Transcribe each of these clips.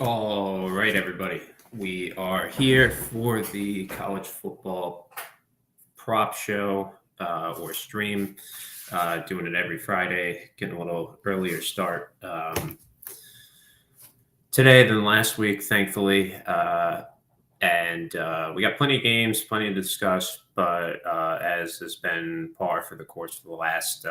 All right, everybody. We are here for the college football prop show or stream. Doing it every Friday, getting a little earlier start today than last week, thankfully. And we got plenty of games, plenty to discuss. But as has been par for the course for the last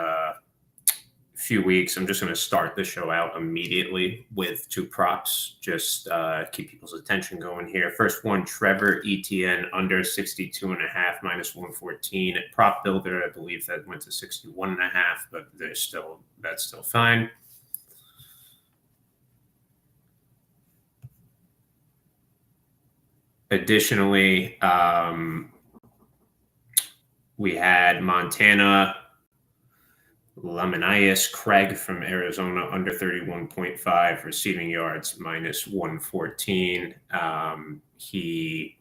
few weeks, I'm just going to start the show out immediately with two props, just keep people's attention going here. First one, Trevor Etienne under 62.5 minus 114 at Prop Builder. I believe that went to 61.5, but that's still fine. Additionally, we had Montana Lamanius Craig from Arizona under 31.5 receiving yards minus 114. He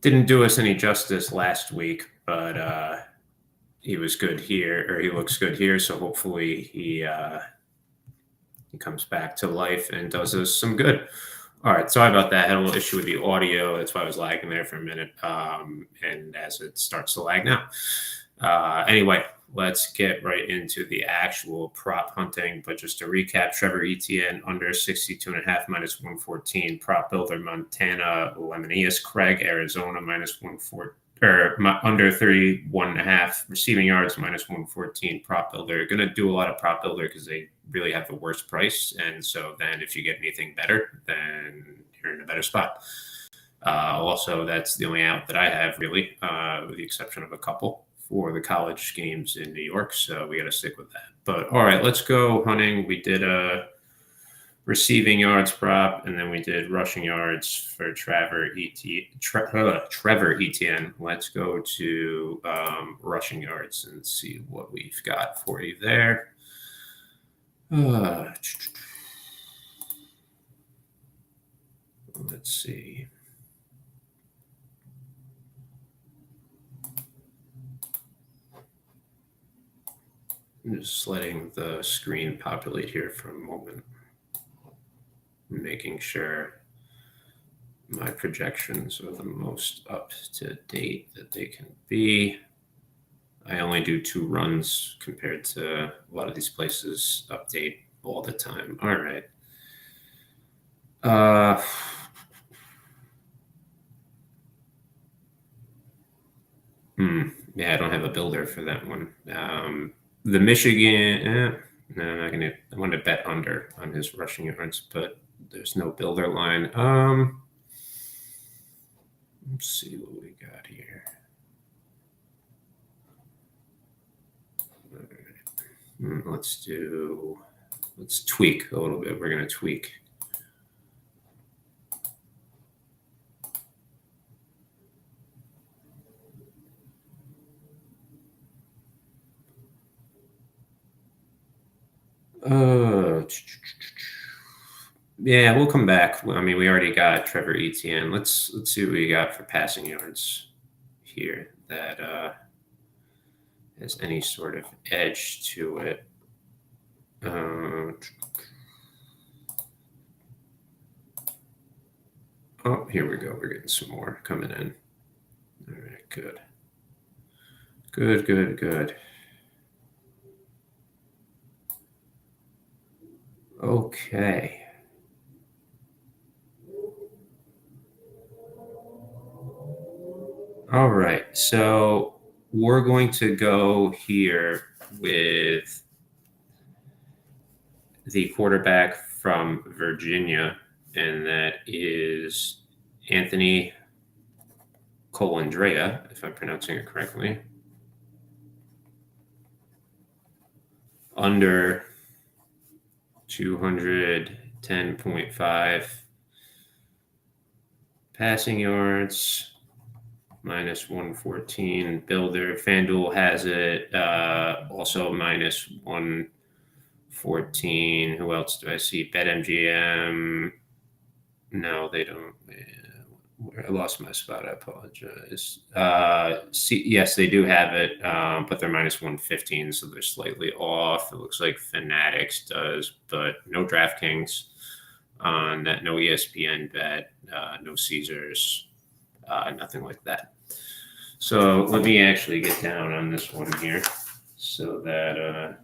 didn't do us any justice last week, but he was good here, or he looks good here. So hopefully he comes back to life and does us some good. All right, sorry about that. I had a little issue with the audio. That's why I was lagging there for a minute. And as it starts to lag now. Anyway, let's get right into the actual prop hunting. But just to recap, Trevor Etienne under 62.5 minus 114. Prop Builder Montana Lamanius Craig Arizona minus 114. Or under 31.5 receiving yards minus 114. Prop Builder. Going to do a lot of Prop Builder because they really have the worst price. And so then if you get anything better, then you're in a better spot. Also, that's the only out that I have, really, with the exception of a couple for the college games in New York. So we got to stick with that. But all right, let's go hunting. We did a receiving yards prop, and then we did rushing yards for Trevor Etienne. Let's go to rushing yards and see what we've got for you there. Let's see. I'm just letting the screen populate here for a moment, making sure my projections are the most up to date that they can be. I only do 2 runs compared to a lot of these places update all the time. All right. Yeah, I don't have a builder for that one. The Michigan, no, I'm not gonna. I want to bet under on his rushing yards, but there's no builder line. Let's see what we got here. All right. Let's tweak a little bit. We're gonna tweak. Yeah, we'll come back. I mean, we already got Trevor Etienne. Let's see what we got for passing yards here that has any sort of edge to it. Oh, here we go. We're getting some more coming in. All right, good. Good. Okay. All right, so we're going to go here with the quarterback from Virginia, and that is Anthony Colandrea, if I'm pronouncing it correctly. Under 210.5 passing yards, minus 114. Builder, FanDuel has it also minus 114. Who else do I see? BetMGM. No, they don't. I lost my spot. I apologize. Yes, they do have it, but they're minus 115, so they're slightly off. It looks like Fanatics does, but no DraftKings. on that. No ESPN bet, no Caesars, nothing like that. So let me actually get down on this one here so that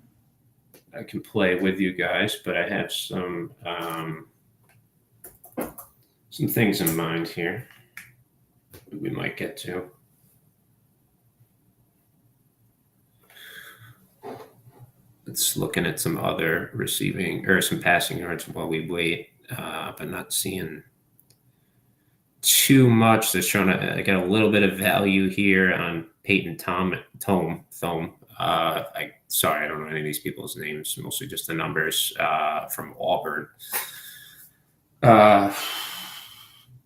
I can play with you guys. But I have some things in mind here that we might get to. It's looking at some other receiving or some passing yards while we wait, but not seeing too much. Just trying to get a little bit of value here on Peyton Thome. Sorry, I don't know any of these people's names. Mostly just the numbers from Auburn. But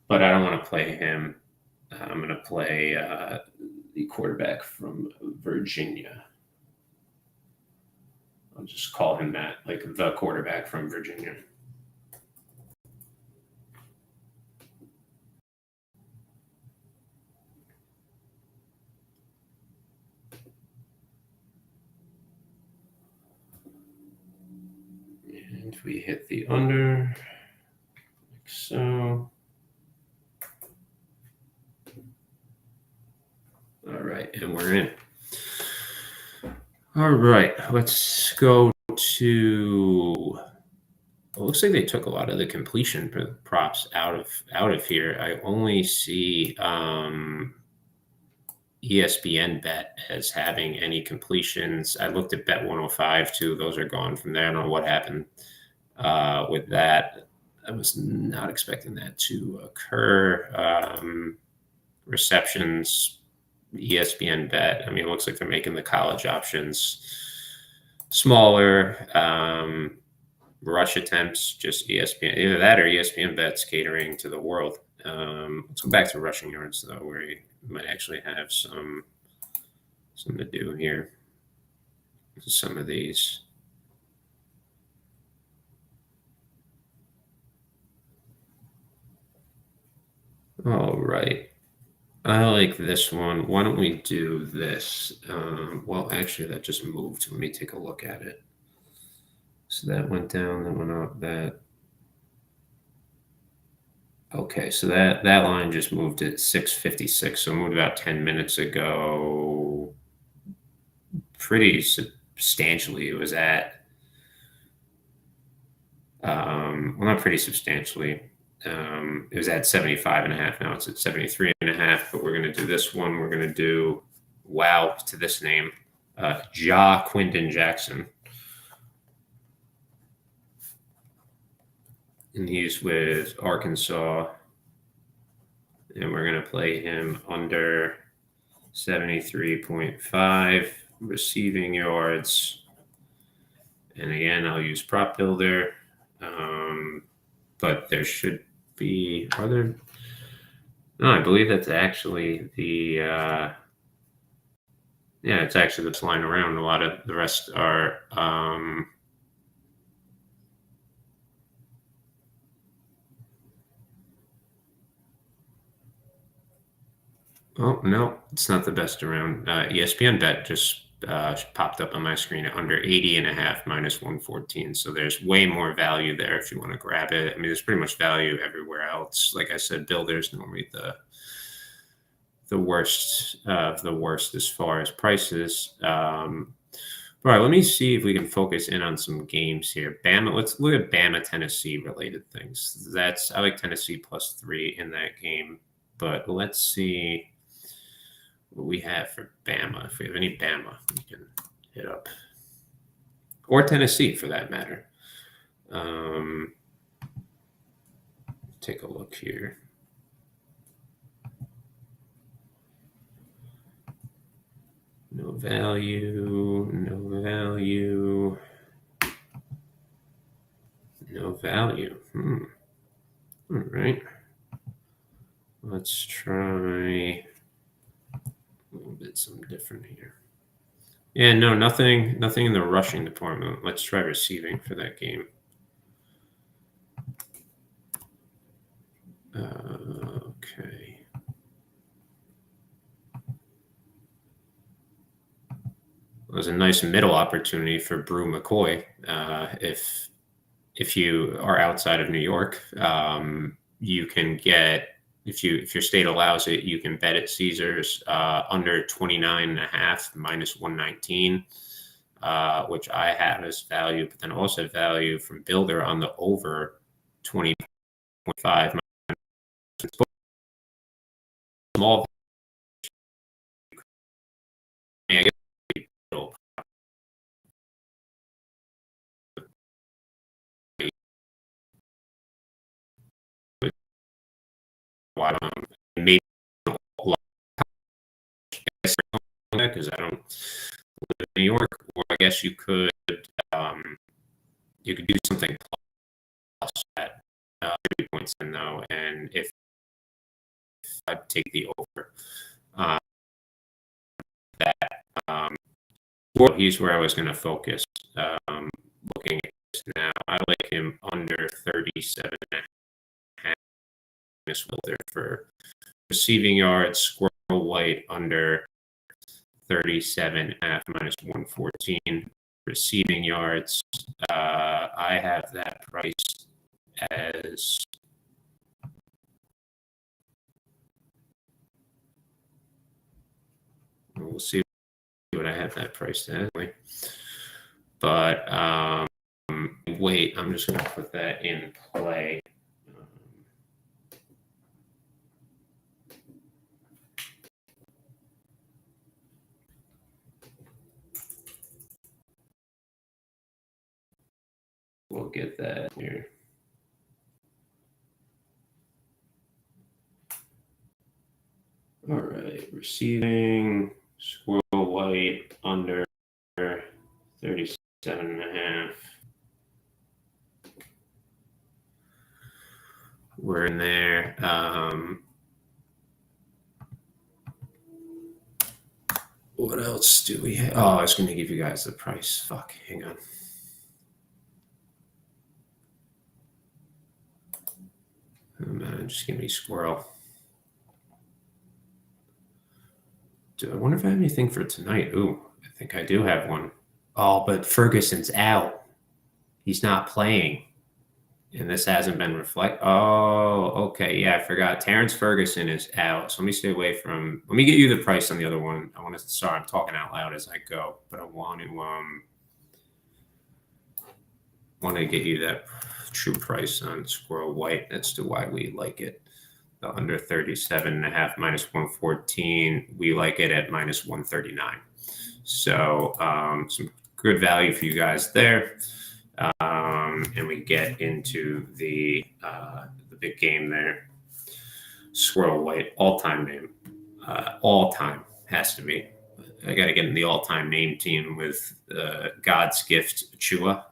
I don't want to play him. I'm going to play the quarterback from Virginia. I'll just call him that, like the quarterback from Virginia. And we hit the under, like so. All right, and we're in. All right, let's go to. It looks like they took a lot of the completion props out of here. I only see ESPN bet as having any completions. I looked at Bet 105 too. Those are gone from there. I don't know what happened with that. I was not expecting that to occur. Receptions, ESPN bet. I mean, it looks like they're making the college options smaller. Rush attempts, just ESPN, either that or ESPN bets catering to the world. Let's go back to rushing yards though, where we might actually have some to do here. Some of these. All right. I like this one. Why don't we do this? Well, actually, that just moved. Let me take a look at it. So that went down, that went up, that. Okay, so that line just moved at 6:56. So moved about 10 minutes ago. Pretty substantially. It was at, well, not pretty substantially. It was at 75.5. Now it's at 73.5. But we're going to do this one. We're going to do wow to this name, Quindon Jackson. And he's with Arkansas. And we're going to play him under 73.5 receiving yards. And again, I'll use Prop Builder. But there should be other. No, I believe that's actually the. Yeah, it's actually this line around. A lot of the rest are. Oh, no, it's not the best around. ESPN bet just popped up on my screen at under 80.5 minus 114. So there's way more value there if you want to grab it. I mean, there's pretty much value everywhere else. Like I said, builders normally the worst of the worst as far as prices. All right, let me see if we can focus in on some games here. Bama, let's look at Bama, Tennessee related things. I like Tennessee +3 in that game, but let's see what we have for Bama. If we have any Bama, we can hit up, or Tennessee for that matter. Take a look here. No value, no value, no value. All right. Let's try a little bit something different here. Yeah, no, nothing in the rushing department. Let's try receiving for that game. Okay. It was a nice middle opportunity for Brew McCoy. If if you are outside of New York, you can get, if your state allows it, you can bet at Caesars under 29.5 minus 119, which I have as value, but then also value from Builder on the over 20.5. Small, I guess, maybe because I don't live in New York, or I guess um, you could do something plus that 3 points in though, and if I take the over, uh, that well, he's where I was going to focus. Looking at this now, I like him under 37 and a half Wilder for receiving yards. Squirrel White under 37 at minus 114 receiving yards. I have that priced as we'll see what I have that priced at anyway. But wait, I'm just going to put that in play. We'll get that here. All right, receiving Squirrel White under 37 and a half. We're in there. What else do we have? Oh, I was going to give you guys the price. Fuck, hang on. Oh, man, just give me Squirrel. I wonder if I have anything for tonight. Ooh, I think I do have one. Oh, but Ferguson's out. He's not playing. And this hasn't been reflected. Oh, okay. Yeah, I forgot. Terrence Ferguson is out. So let me stay away from. Let me get you the price on the other one. I want to. Sorry, I'm talking out loud as I go, but I want to get you that true price on Squirrel White as to why we like it. The under 37 and a half minus 114. We like it at minus 139. So some good value for you guys there. And we get into the big game there. Squirrel White, all-time name. All-time has to be. I got to get in the all-time name team with God's Gift Chua.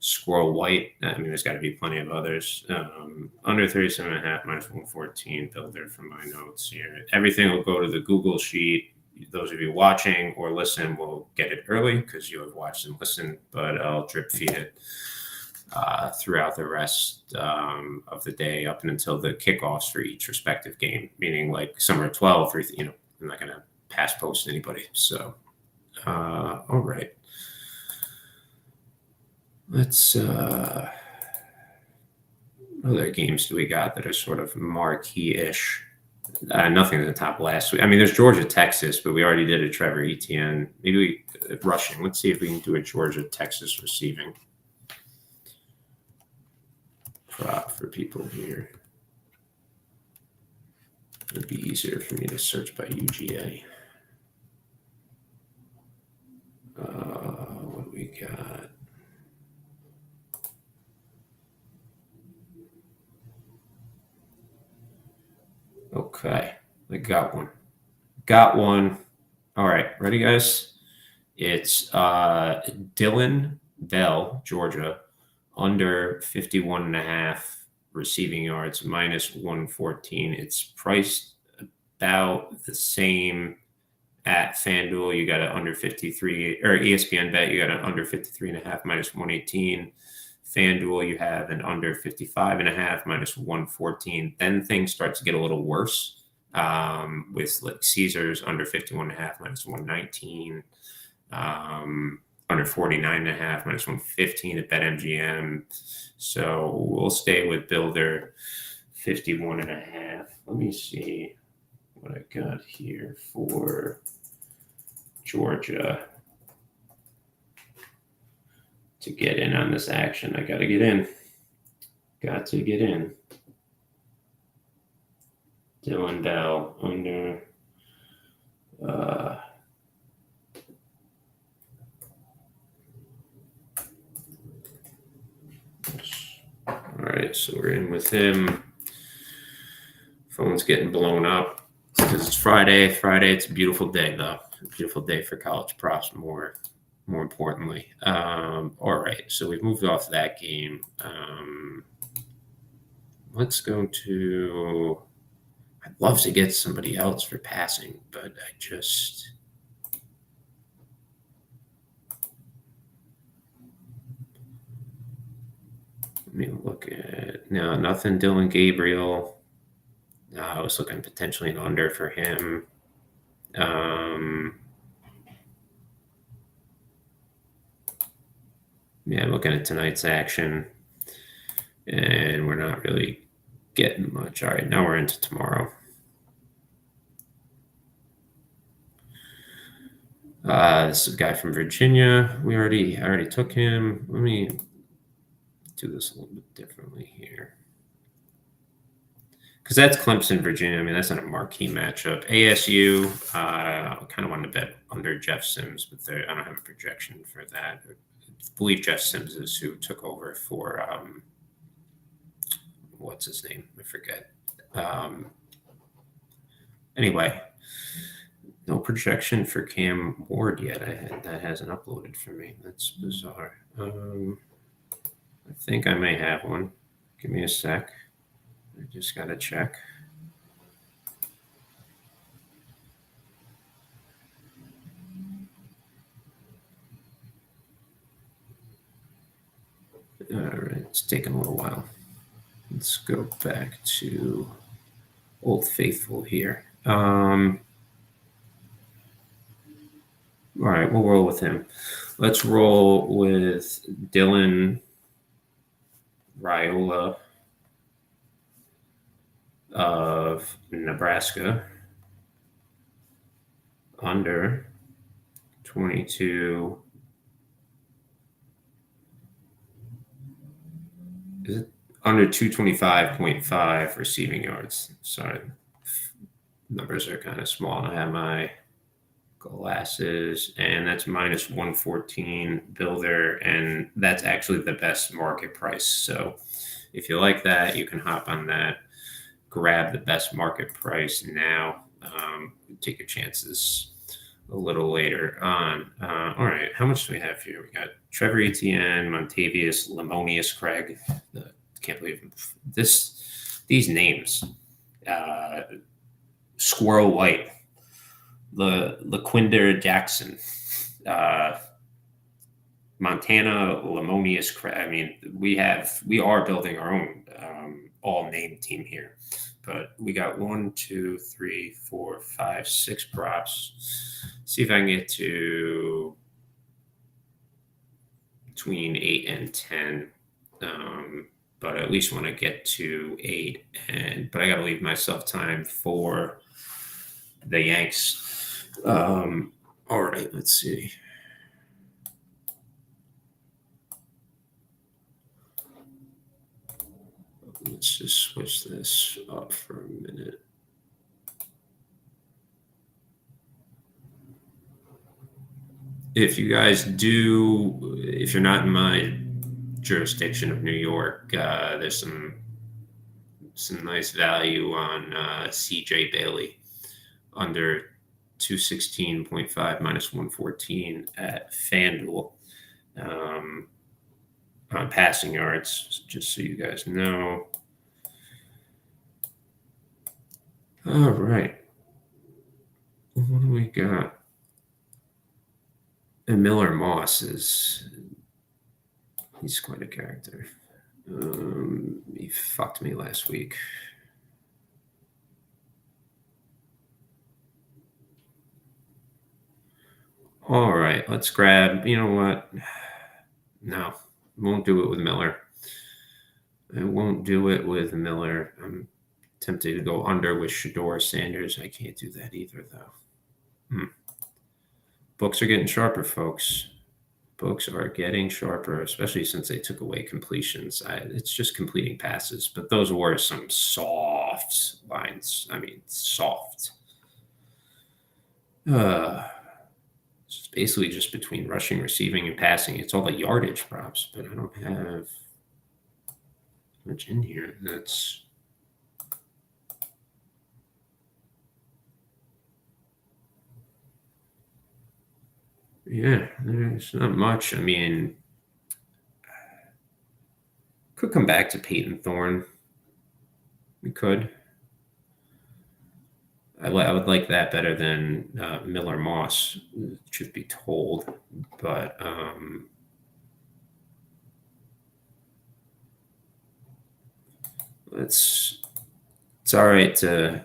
Squirrel White. I mean, there's got to be plenty of others. Under 37 and a half, minus 114 Builder from my notes here. Everything will go to the Google sheet. Those of you watching or listen will get it early because you have watched and listened, but I'll drip feed it throughout the rest of the day up until the kickoffs for each respective game, meaning like some are 12, or, I'm not going to pass post anybody. So, all right. Let's, other games do we got that are sort of marquee-ish? Nothing at the top last week. I mean, there's Georgia, Texas, but we already did a Trevor Etienne. Maybe we rushing. Let's see if we can do a Georgia, Texas receiving prop for people here. It'd be easier for me to search by UGA. What do we got? Okay, I got one. All right, ready, guys? It's Dylan Bell, Georgia, under 51 and a half receiving yards, minus 114. It's priced about the same at FanDuel. You got it under 53, or ESPN Bet, you got it under 53 and a half, minus 118. FanDuel, you have an under 55 and a half, minus 114. Then things start to get a little worse with like Caesars under 51 and a half, minus 119. under 49.5, minus 115 at BetMGM. So we'll stay with Builder 51.5. Let me see what I got here for Georgia to get in on this action. I got to get in. Got to get in. Dylan Bell under. All right, so we're in with him. Phone's getting blown up because it's Friday. Friday, it's a beautiful day, though. A beautiful day for college props, more importantly. All right, so we've moved off that game. Let's go to. I'd love to get somebody else for passing, but I just. Let me look at. No, nothing. Dylan Gabriel. I was looking potentially an under for him. Yeah, looking at tonight's action, and we're not really getting much. All right, now we're into tomorrow. This is a guy from Virginia. I already took him. Let me do this a little bit differently here. Because that's Clemson, Virginia. I mean, that's not a marquee matchup. ASU, I kind of wanted to bet under Jeff Sims, but I don't have a projection for that. I believe Jeff Sims is who took over for, what's his name? I forget. Anyway, no projection for Cam Ward yet. That hasn't uploaded for me. That's bizarre. I think I may have one. Give me a sec. I just got to check. All right, it's taking a little while. Let's go back to Old Faithful here. All right, we'll roll with him. Let's roll with Dylan Raiola of Nebraska under 22. Is it under 225.5 receiving yards? Sorry, numbers are kind of small. I have my glasses, and that's minus 114 Builder, and that's actually the best market price. So if you like that, you can hop on that, grab the best market price now, take your chances a little later on. All right, how much do we have here? We got Trevor Etienne, Montavious, Lemonius Craig. Can't believe these names. Squirrel White, LaQuinder Jackson, Montana Lemonius Craig. I mean, we are building our own all name team here. But we got 1, 2, 3, 4, 5, 6 props. See if I can get to between 8 and 10. But I at least want to get to 8. But I got to leave myself time for the Yanks. All right, let's see. Let's just switch this up for a minute. If you guys if you're not in my jurisdiction of New York, there's some nice value on CJ Bailey under 216.5 minus 114 at FanDuel on passing yards, just so you guys know. All right. What do we got? And Miller Moss he's quite a character. He fucked me last week. All right, let's grab. You know what? No, won't do it with Miller. I won't do it with Miller. I'm tempted to go under with Shador Sanders. I can't do that either, though. Hmm. Books are getting sharper, folks. Books are getting sharper, especially since they took away completions. It's just completing passes, but those were some soft lines. I mean, soft. It's basically just between rushing, receiving, and passing. It's all the yardage props, but I don't have much in here. That's yeah, there's not much. I mean, could come back to Peyton Thorne. We could. I would like that better than Miller Moss, truth be told. But it's all right to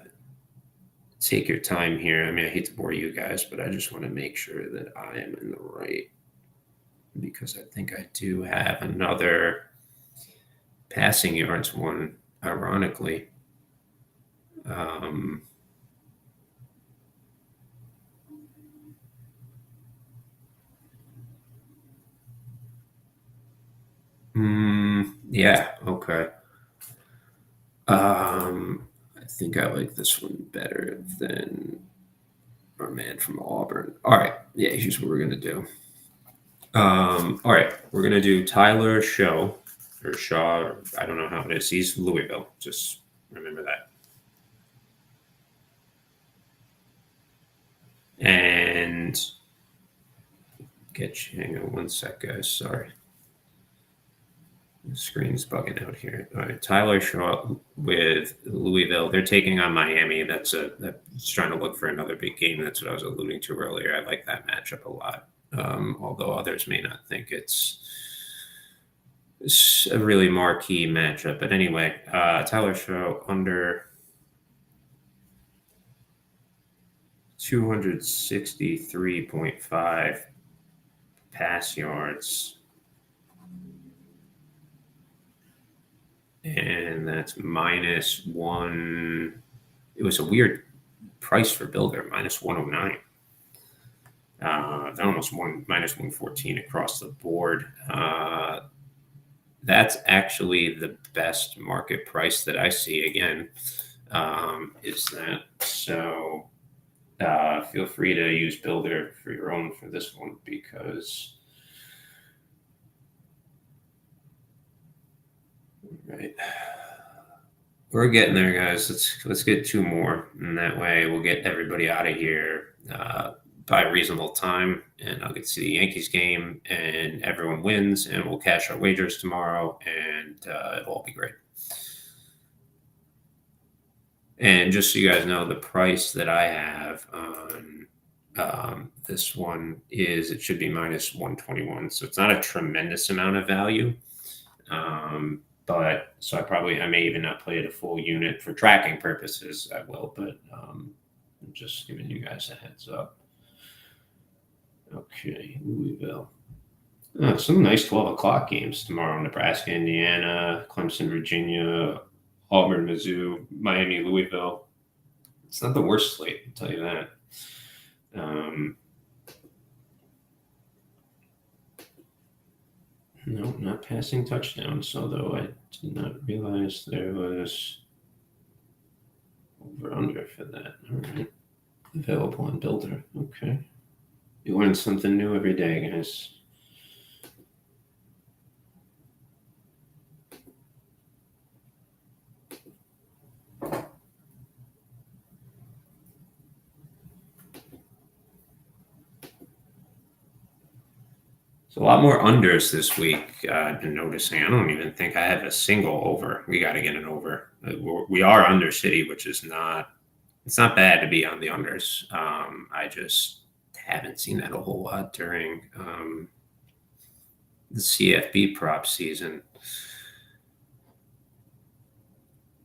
take your time here. I mean, I hate to bore you guys, but I just want to make sure that I am in the right because I think I do have another passing yards one, ironically. Um, yeah, okay. I think I like this one better than our man from Auburn. All right, yeah, here's what we're gonna do. All right, we're gonna do Tyler Show or Shaw. Or I don't know how it is. He's Louisville. Just remember that. And get you. Hang on one sec, guys. Sorry. The screen's bugging out here. All right, Tyler Shaw with Louisville. They're taking on Miami. That's trying to look for another big game. That's what I was alluding to earlier. I like that matchup a lot. Although others may not think it's a really marquee matchup. But anyway, Tyler Shaw under 263.5 pass yards. And that's minus one. It was a weird price for Builder, minus 109. Almost minus 114 across the board. That's actually the best market price that I see. Again, is that so? Feel free to use Builder for your own for this one because. Right. We're getting there, guys. Let's get two more, and that way we'll get everybody out of here by a reasonable time, and I'll get to see the Yankees game, and everyone wins, and we'll cash our wagers tomorrow, and it'll all be great. And just so you guys know, the price that I have on this one is it should be minus 121, so it's not a tremendous amount of value. But so I may even not play it a full unit for tracking purposes. I will, but I'm just giving you guys a heads up. Okay, Louisville. Some nice 12 o'clock games tomorrow: Nebraska, Indiana, Clemson, Virginia, Auburn, Mizzou, Miami, Louisville. It's not the worst slate, I'll tell you that. No, not passing touchdowns, although I did not realize there was over under for that. All right. Available on Builder. Okay. You learn something new every day, guys. It's a lot more unders this week. I've been noticing. I don't even think I have a single over. We got to get an over. We are under City, which is not. It's not bad to be on the unders. I just haven't seen that a whole lot during the CFB prop season.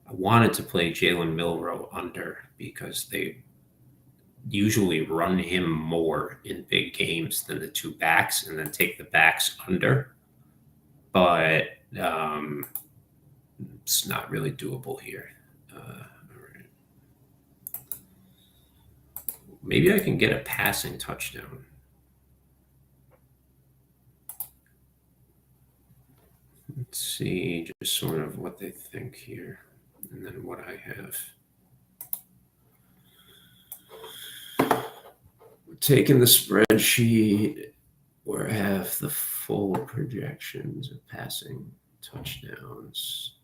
I wanted to play Jalen Milroe under because usually run him more in big games than the two backs and then take the backs under. But it's not really doable here. All right. Maybe I can get a passing touchdown. Let's see just sort of what they think here and then what I have. Taking the spreadsheet where I have the full projections of passing touchdowns.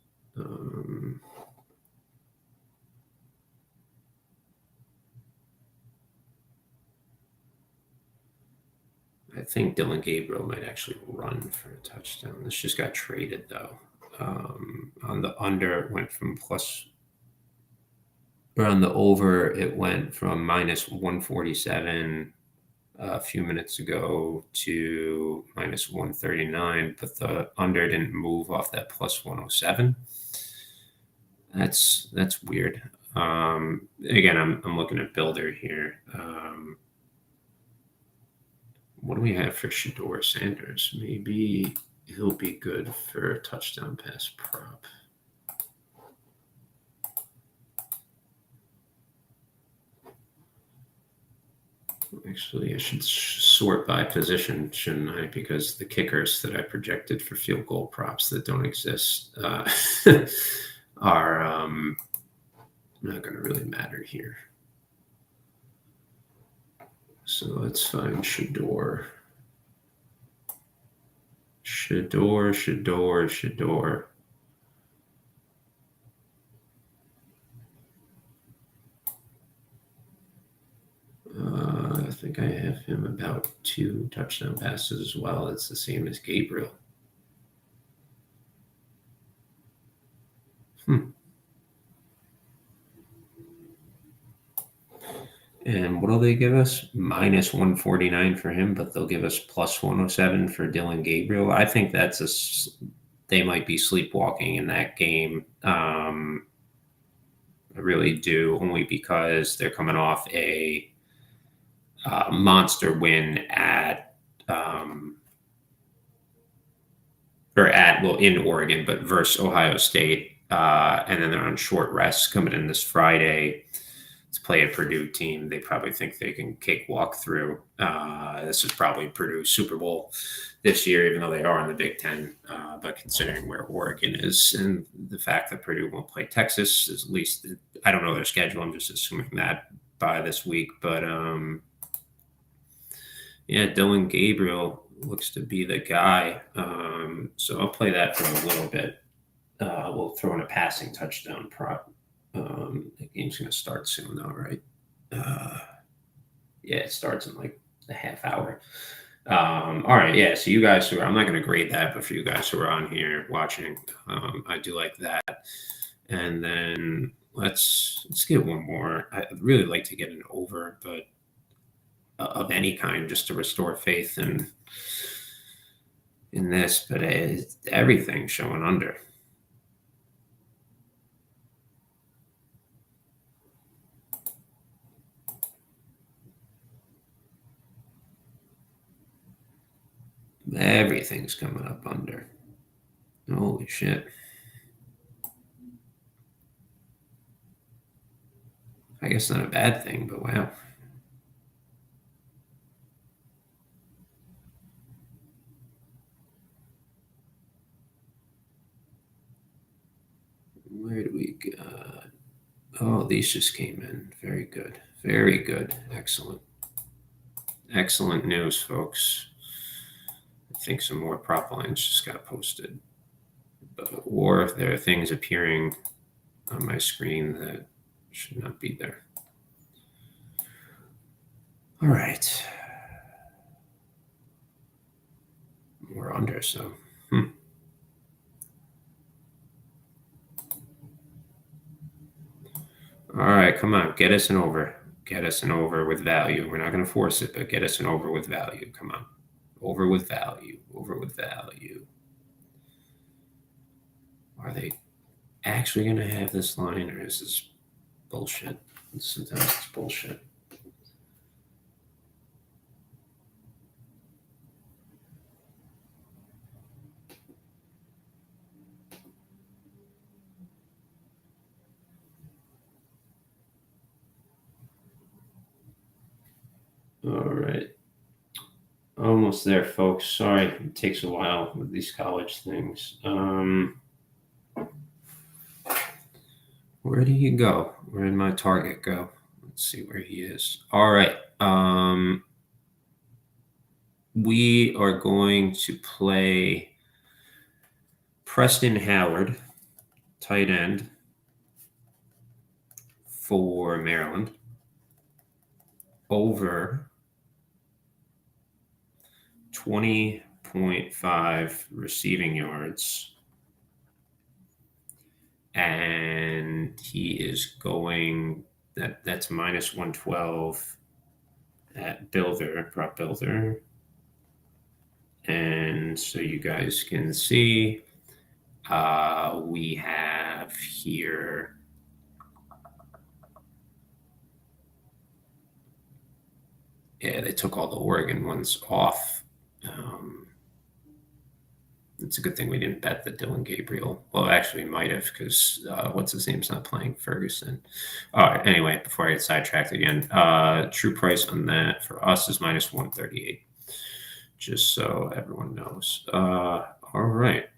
I think Dylan Gabriel might actually run for a touchdown. This just got traded though. On the under, it went from plus, or on the over, it went from minus 147 a few minutes ago to minus 139, but the under didn't move off that plus 107. That's weird. Again, I'm looking at Builder here. What do we have for Shedeur Sanders? Maybe he'll be good for a touchdown pass prop. Actually, I should sort by position, shouldn't I? Because the kickers that I projected for field goal props that don't exist are not going to really matter here. So let's find Shedeur. Shedeur. I think I have him about 2 touchdown passes as well. It's the same as Gabriel. And what'll they give us? Minus 149 for him, but they'll give us plus 107 for Dylan Gabriel. I think they might be sleepwalking in that game. I really do, only because they're coming off a monster win in Oregon, but versus Ohio State. And then they're on short rest coming in this Friday to play a Purdue team. They probably think they can cakewalk through. This is probably Purdue's Super Bowl this year, even though they are in the Big Ten. But considering where Oregon is and the fact that Purdue won't play Texas, at least I don't know their schedule. I'm just assuming that by this week. But yeah, Dylan Gabriel looks to be the guy. So I'll play that for a little bit. We'll throw in a passing touchdown prop. The game's going to start soon, though, right? Yeah, it starts in like a half hour. All right, yeah. So you guys I'm not going to grade that, but for you guys who are on here watching, I do like that. And then let's get one more. I'd really like to get an over, but of any kind, just to restore faith in this. But everything's showing under. Everything's coming up under. Holy shit. I guess not a bad thing, but wow. Where do we go? Oh, these just came in. Very good. Very good. Excellent. Excellent news, folks. I think some more prop lines just got posted. Or if there are things appearing on my screen that should not be there. All right. We're under, so. All right, come on, get us an over. Get us an over with value. We're not going to force it, but get us an over with value. Come on. Over with value. Over with value. Are they actually going to have this line, or is this bullshit? Sometimes it's bullshit. All right. Almost there, folks. Sorry, it takes a while with these college things. Where do you go? Where did my target go? Let's see where he is. All right. We are going to play Preston Howard, tight end for Maryland, over 20.5 receiving yards. And he is going, that's minus 112 at Builder, Prop Builder. And so you guys can see, we have here they took all the Oregon ones off. It's a good thing we didn't bet the Dylan Gabriel. Well, actually, we might have, because what's his name's not playing, Ferguson. All right. Anyway, before I get sidetracked again, true price on that for us is minus 138. Just so everyone knows. All right.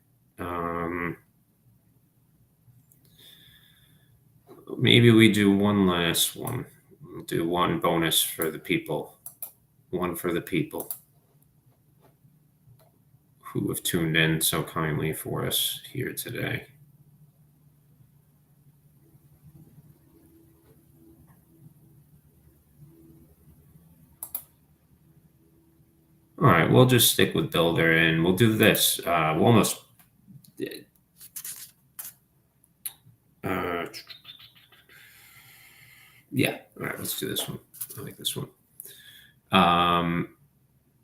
Maybe we do one last one. We'll do one bonus for the people. One for the people who have tuned in so kindly for us here today. All right, we'll just stick with Builder, and we'll do this. We'll almost. Yeah. All right, let's do this one. I like this one.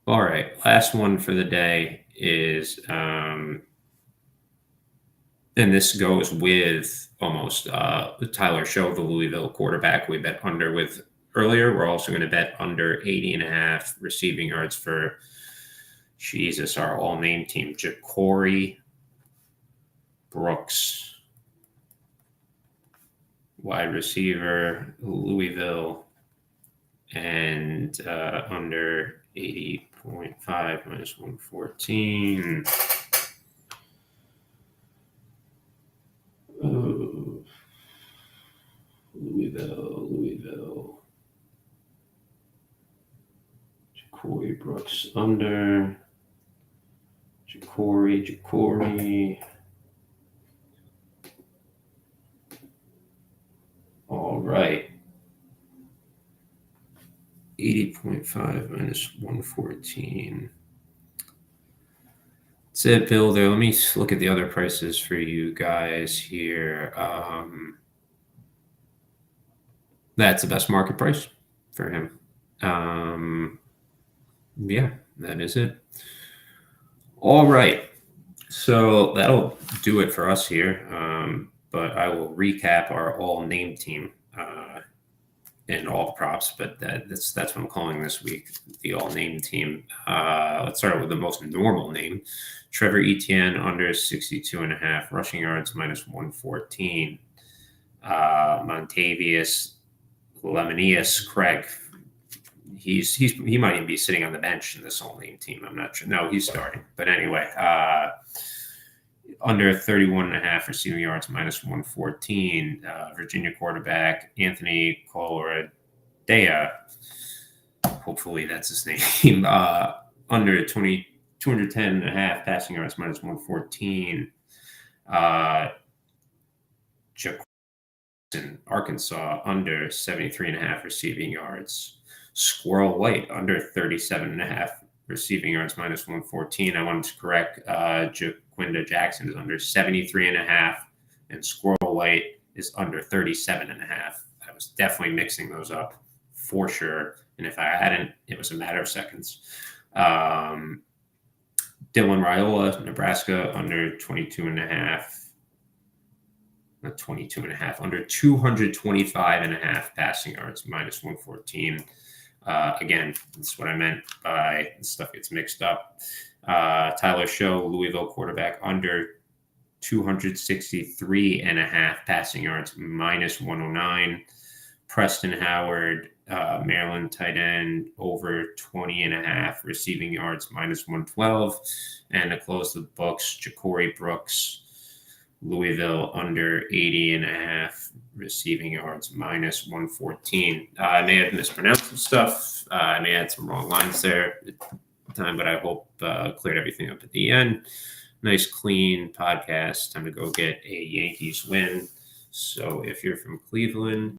All right, last one for the day is, and this goes with almost the Tyler Show, the Louisville quarterback we bet under with earlier. We're also going to bet under 80.5 receiving yards for, Jesus, our all-name team, Ja'Cory Brooks. Wide receiver, Louisville, and under 80.5 minus 114. Oh, Louisville. Ja'Cory Brooks under. Ja'Cory. All right. 80.5 minus 114. That's it, Builder. Let me look at the other prices for you guys here. That's the best market price for him. Yeah, that is it. All right. So that'll do it for us here. But I will recap our all-name team and all the props. But that's what I'm calling this week, the all-name team. Let's start with the most normal name. Trevor Etienne under 62.5 rushing yards, minus 114. Montavious Lemonius Craig. He might even be sitting on the bench in this all-name team. I'm not sure. No, he's starting. But anyway, under 31.5 receiving yards, minus 114. Virginia quarterback Anthony Coloradea. Hopefully that's his name. Under 210.5 passing yards, minus 114. In Arkansas, under 73.5 receiving yards. Squirrel White, under 37.5 receiving yards, minus 114. I wanted to correct. Jaquinda Jackson is under 73.5, and Squirrel White is under 37.5. I was definitely mixing those up for sure. And if I hadn't, it was a matter of seconds. Dylan Raiola, Nebraska, under 22.5. Not 22.5, under 225.5 passing yards, minus 114. Again, that's what I meant by stuff gets mixed up. Tyler Show, Louisville quarterback, under 263.5 passing yards, minus 109. Preston Howard, Maryland tight end, over 20.5 receiving yards, -112. And to close the books, Ja'Cory Brooks, Louisville, under 80.5 receiving yards, -114. I may have mispronounced some stuff. I may have had some wrong lines there at the time, but I hope cleared everything up at the end. Nice, clean podcast. Time to go get a Yankees win. So if you're from Cleveland,